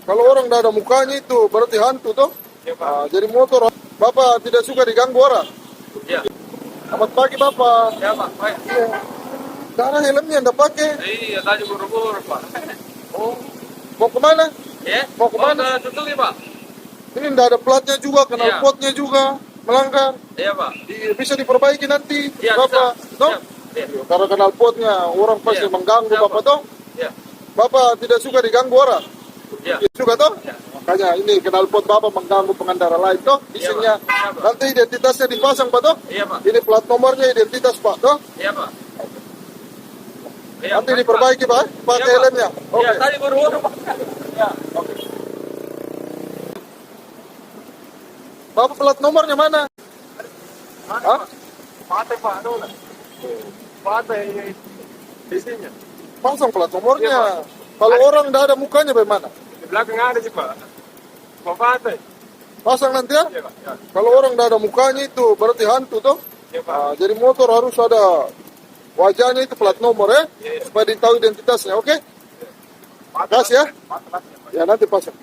Kalau orang tidak ada mukanya itu berarti hantu toh. Iya, Pak. Jadi motor, Bapak tidak suka diganggu orang. Iya. Selamat pagi Bapak. Ya, Pak. Baik. Iya. Karena helmnya tidak pakai. Iya, tadi buru-buru, Pak. Oh, mau kemana? Ya? Mau kemana? Ke Tutuki, Pak? Ini tidak ada platnya juga, kenal Iya. potnya juga, melanggar. Iya, Pak. Bisa diperbaiki nanti, Iya, Bapak. bisa. No? Siap. Iya. Karena kenal potnya, orang pasti Iya. mengganggu Siap, Bapak Pak. toh. Iya. Bapak tidak suka diganggu orang. Iya. Suka toh? Iya. Makanya ini kenal pot Bapak mengganggu pengendara lain toh. Isinya Pak. Iya, Pak. nanti identitasnya dipasang Pak toh. Iya, Pak. Ini plat nomornya identitas Pak toh. Iya, Pak. Iya, Nanti Pak. diperbaiki Pak, pakai Iya, Pak. helmnya. Oke. Iya, tadi buru-buru, Pak. Ya, oke. Bapak plat nomornya mana? Hah? Mate, Pak. Aduh, lah. Mate, isinya. Pasang plat Iya, nomornya. Pak. Kalau orang tidak ada mukanya bagaimana? Di belakang ada sih, Pak. Pak Mate. Pasang nanti ya. Iya, Pak. Ya. Kalau orang tidak ada mukanya itu berarti hantu toh. Iya, Pak. Jadi motor harus ada wajahnya itu plat nomor ya. Iya. Supaya ditahu identitasnya, oke? Makasih ya. Mate, Pak. Ya nanti pasang.